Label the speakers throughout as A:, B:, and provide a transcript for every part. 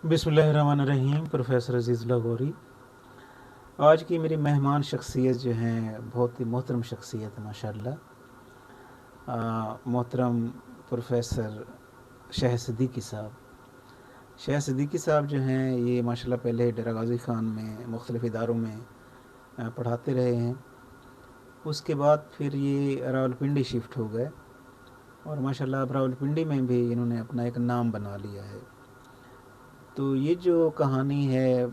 A: बिस्मिल्लाहिर्रहमानिर्रहीम। प्रोफेसर अज़ीज़ुल्लाह गौरी। आज की मेरी मेहमान शख्सियत जो हैं बहुत ही मोहतरम शख्सियत है माशाअल्लाह। मोहतरम प्रोफेसर शाह सिद्दीकी साहब। शाह सिद्दीकी साहब जो हैं ये माशाअल्लाह पहले डेरा गाज़ी ख़ान में मुख्तलिफ़ इदारों में पढ़ाते रहे हैं। उसके बाद फिर ये रावलपिंडी शिफ्ट हो गए और माशाअल्लाह अब रावलपिंडी में भी इन्होंने अपना एक नाम बना लिया है। तो ये जो कहानी है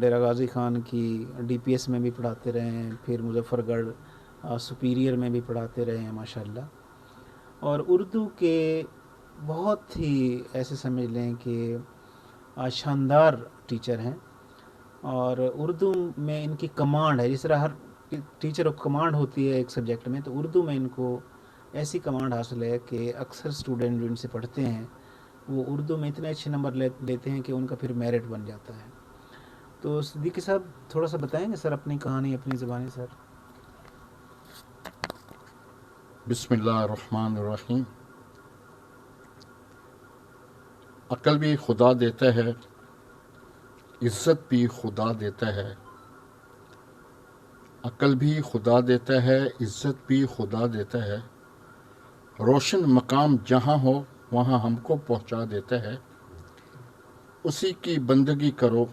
A: डेरा गाज़ी ख़ान की, डीपीएस में भी पढ़ाते रहे हैं, फिर मुज़फ़्फ़रगढ़ सुपीरियर में भी पढ़ाते रहे हैं माशाअल्लाह। और उर्दू के बहुत ही ऐसे समझ लें कि शानदार टीचर हैं। और उर्दू में इनकी कमांड है, जिस तरह हर टीचर को कमांड होती है एक सब्जेक्ट में, तो उर्दू में इनको ऐसी कमांड हासिल है कि अक्सर स्टूडेंट जो इनसे पढ़ते हैं वो उर्दू में इतने अच्छे नंबर लेते हैं कि उनका फिर मेरिट बन जाता है। तो सिद्दीकी साहब थोड़ा सा बताएंगे सर अपनी कहानी अपनी ज़बानी सर।
B: बिस्मिल्लाहिर्रहमानिर्रहीम। अक्ल भी खुदा देता है, इज़्ज़त भी खुदा देता है। अक्ल भी खुदा देता है, इज़्ज़त भी खुदा देता है। रोशन मकाम जहाँ हो वहाँ हमको पहुँचा देता है। उसी की बंदगी करो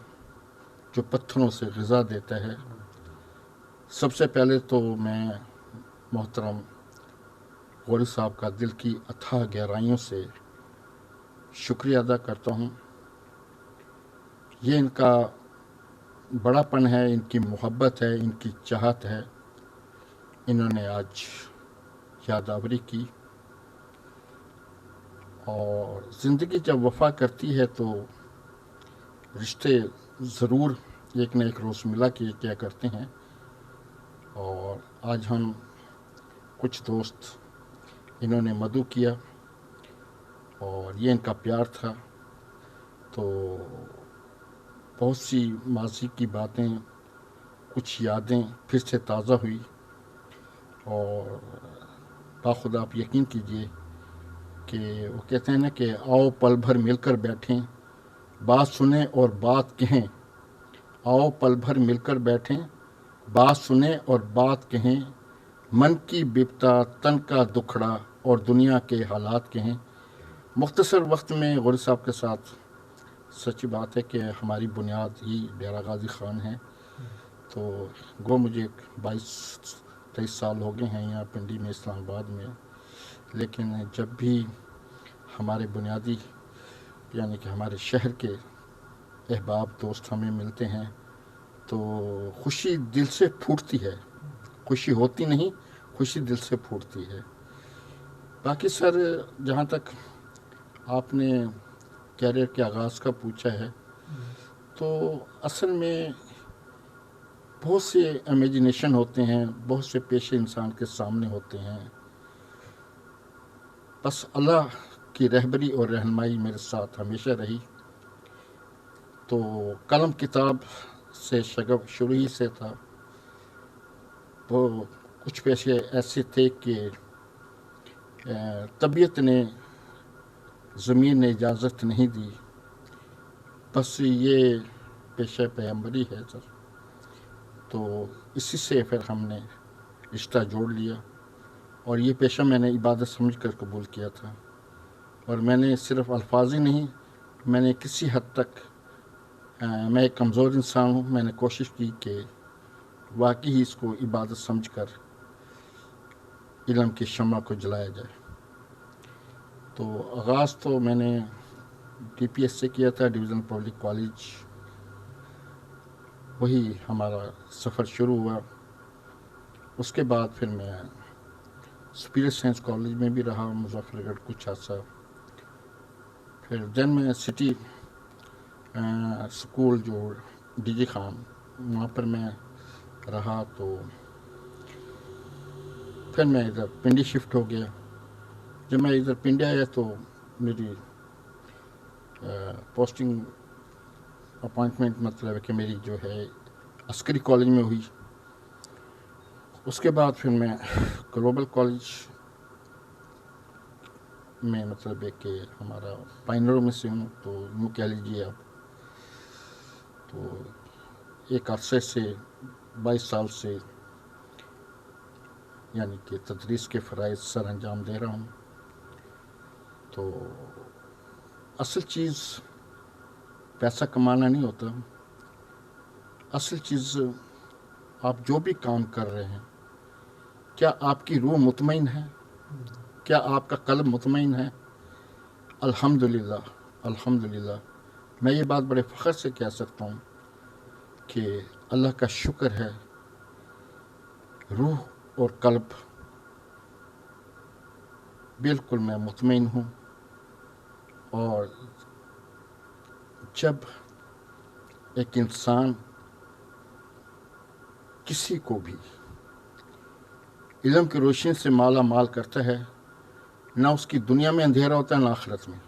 B: जो पत्थरों से ग़िज़ा देता है। सबसे पहले तो मैं मोहतरम गौरी साहब का दिल की अथाह गहराइयों से शुक्रिया अदा करता हूँ। ये इनका बड़ापन है, इनकी मोहब्बत है, इनकी चाहत है। इन्होंने आज यादावरी की। और ज़िंदगी जब वफ़ा करती है तो रिश्ते ज़रूर एक न एक रोज़ मिला किया करते हैं। और आज हम कुछ दोस्त इन्होंने मदऊ किया और ये इनका प्यार था। तो बहुत सी माज़ी की बातें, कुछ यादें फिर से ताज़ा हुई। और बाखुदा आप यकीन कीजिए कि वो कहते हैं ना कि आओ पल भर मिलकर बैठें, बात सुने और बात कहें। आओ पल भर मिलकर बैठें, बात सुने और बात कहें। मन की बिपता, तन का दुखड़ा और दुनिया के हालात कहें। मुख्तसर वक्त में गौरी साहब के साथ सच्ची बात है कि हमारी बुनियाद ही डेरा गाज़ी ख़ान है। तो गो मुझे 22-23 साल हो गए हैं यहाँ पिंडी में, इस्लामाबाद में। लेकिन जब भी हमारे बुनियादी यानी कि हमारे शहर के अहबाब दोस्त हमें मिलते हैं तो खुशी दिल से फूटती है। खुशी होती नहीं, खुशी दिल से फूटती है। बाकी सर, जहाँ तक आपने कैरियर के आगाज़ का पूछा है, तो असल में बहुत से इमेजिनेशन होते हैं, बहुत से पेशे इंसान के सामने होते हैं। बस अल्लाह की रहबरी और रहनुमाई मेरे साथ हमेशा रही। तो कलम किताब से शगफ शुरू ही से था। वो कुछ पेशे ऐसे थे कि तबीयत ने, ज़मीन ने इजाज़त नहीं दी। बस ये पेशा पैगंबरी है सर। तो इसी से फिर हमने रिश्ता जोड़ लिया और ये पेशा मैंने इबादत समझ कर कबूल किया था। और मैंने सिर्फ अल्फाज ही नहीं, मैंने किसी हद तक मैं एक कमज़ोर इंसान हूँ, मैंने कोशिश की कि वाकई ही इसको इबादत समझकर इल्म की शम्मा को जलाया जाए। तो आगाज़ तो मैंने डीपीएस से किया था, डिवीज़न पब्लिक कॉलेज। वही हमारा सफ़र शुरू हुआ। उसके बाद फिर मैं सुपीरियर साइंस कॉलेज में भी रहा, मुज़फ़्फ़रगढ़ कुछ अर्सा। फिर देन मैं सिटी स्कूल जो डीजी खान, वहाँ पर मैं रहा। तो फिर मैं इधर पिंडी शिफ्ट हो गया। जब मैं इधर पिंडी आया तो मेरी पोस्टिंग अपॉइंटमेंट मतलब है कि मेरी जो है अस्करी कॉलेज में हुई। उसके बाद फिर मैं ग्लोबल कॉलेज में मतलब है कि हमारा पाइनरों में से हूँ, तो यूँ कह लीजिए आप تو ایک عرصے سے 22 سال سے یعنی کہ تدریس کے فرائض سر انجام دے رہا ہوں. تو اصل چیز پیسہ کمانا نہیں ہوتا. اصل چیز آپ جو بھی کام کر رہے ہیں کیا آپ کی روح مطمئن ہے, کیا آپ کا قلب مطمئن ہے. الحمدللہ الحمدللہ میں یہ بات بڑے فخر سے کہہ سکتا ہوں کہ اللہ کا شکر ہے, روح اور قلب بالکل میں مطمئن ہوں. اور جب ایک انسان کسی کو بھی علم کی روشنی سے مالا مال کرتا ہے, نہ اس کی دنیا میں اندھیرا ہوتا ہے نہ آخرت میں.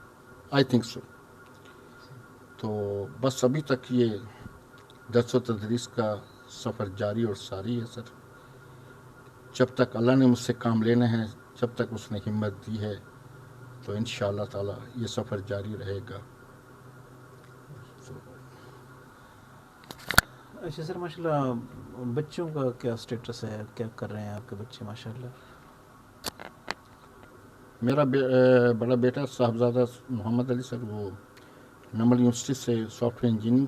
B: I think so. تو بس ابھی تک یہ درس و تدریس کا سفر جاری اور ساری ہے سر. جب تک اللہ نے مجھ سے کام لینا ہے, جب تک اس نے ہمت دی ہے, تو انشاءاللہ تعالی یہ سفر جاری رہے گا.
A: اچھا سر, ماشاء اللہ بچوں کا کیا اسٹیٹس ہے, کیا کر رہے ہیں آپ کے بچے ماشاء اللہ؟
B: میرا بڑا بیٹا صاحبزادہ محمد علی سر, وہ نمل یونیورسٹی سے سافٹ ویئر انجینئرنگ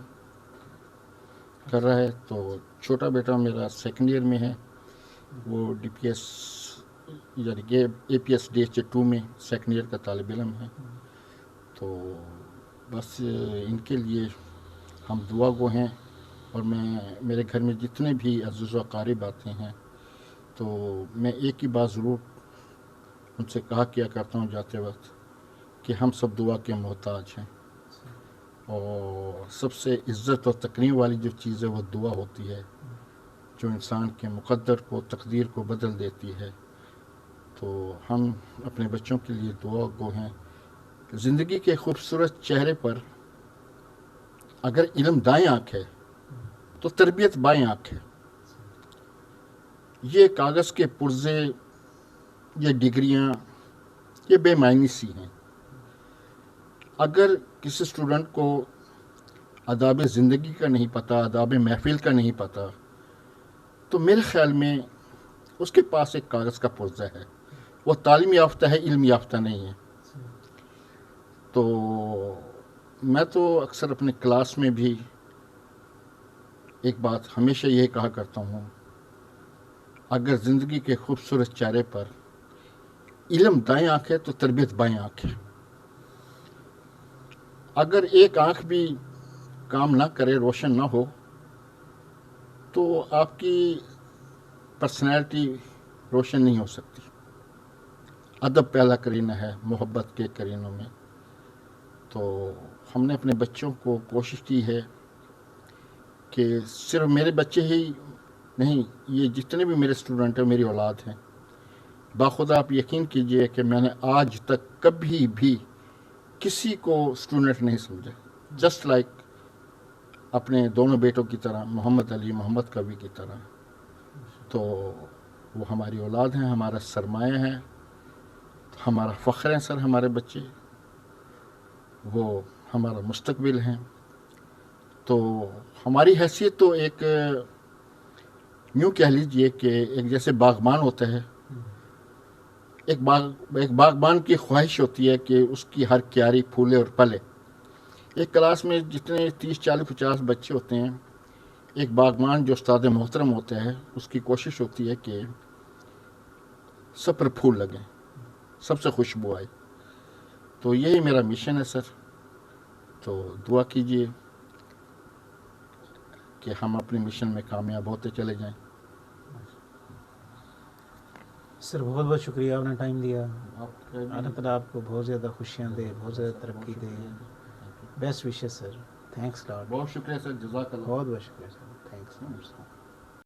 B: کر رہا ہے. تو چھوٹا بیٹا میرا سیکنڈ ایئر میں ہے, وہ ڈی پی ایس یعنی کہ اے پی ایس ڈی ایچ 2 میں سیکنڈ ایئر کا طالب علم ہے. تو بس ان کے لیے ہم دعا گو ہیں. اور میرے گھر میں جتنے بھی عزیز و اقارب آتے ہیں تو میں ایک ہی بات ضرور ان سے کہا کیا کرتا ہوں جاتے وقت کہ ہم سب دعا کے محتاج ہیں. اور سب سے عزت اور تکریم والی جو چیز ہے وہ دعا ہوتی ہے, جو انسان کے مقدر کو, تقدیر کو بدل دیتی ہے. تو ہم اپنے بچوں کے لیے دعا گو ہیں. زندگی کے خوبصورت چہرے پر اگر علم دائیں آنکھ ہے تو تربیت بائیں آنکھ ہے. یہ کاغذ کے پرزے, یہ ڈگریاں, یہ بے معنی سی ہیں. اگر کسی اسٹوڈنٹ کو آداب زندگی کا نہیں پتہ, آداب محفل کا نہیں پتہ, تو میرے خیال میں اس کے پاس ایک کاغذ کا پرزہ ہے, وہ تعلیم یافتہ ہے, علم یافتہ نہیں ہے. تو میں تو اکثر اپنے کلاس میں بھی ایک بات ہمیشہ یہ کہا کرتا ہوں, اگر زندگی کے خوبصورت چہرے پر علم دائیں آنکھ ہے تو تربیت بائیں آنکھ ہے. اگر ایک آنکھ بھی کام نہ کرے, روشن نہ ہو, تو آپ کی پرسنالٹی روشن نہیں ہو سکتی. ادب پہلا کرینہ ہے محبت کے کرینوں میں. تو ہم نے اپنے بچوں کو کوشش کی ہے کہ صرف میرے بچے ہی نہیں, یہ جتنے بھی میرے اسٹوڈنٹ ہیں میری اولاد ہیں. باخدا آپ یقین کیجئے کہ میں نے آج تک کبھی بھی کسی کو اسٹوڈنٹ نہیں سمجھا, جسٹ لائک اپنے دونوں بیٹوں کی طرح, محمد علی, محمد کبی کی طرح. تو وہ ہماری اولاد ہیں, ہمارا سرمایہ ہیں, ہمارا فخر ہیں سر. ہمارے بچے وہ ہمارا مستقبل ہیں. تو ہماری حیثیت تو ایک یوں کہہ لیجئے کہ ایک جیسے باغبان ہوتا ہے, ایک باغبان کی خواہش ہوتی ہے کہ اس کی ہر کیاری پھولے اور پلے. ایک کلاس میں جتنے 30 40 50 بچے ہوتے ہیں, ایک باغبان جو استاد محترم ہوتا ہے اس کی کوشش ہوتی ہے کہ سب پر پھول لگیں, سب سے خوشبو آئے. تو یہی میرا مشن ہے سر. تو دعا کیجئے کہ ہم اپنے مشن میں کامیاب ہوتے چلے جائیں.
A: سر بہت بہت شکریہ, آپ نے ٹائم دیا. اللہ تعالیٰ آپ کو بہت زیادہ خوشیاں دے, بہت زیادہ ترقی دے. Best wishes sir. Thanks lot.
B: بہت شکریہ سر, جزاک اللہ.
A: بہت بہت شکریہ سر. تھینکس.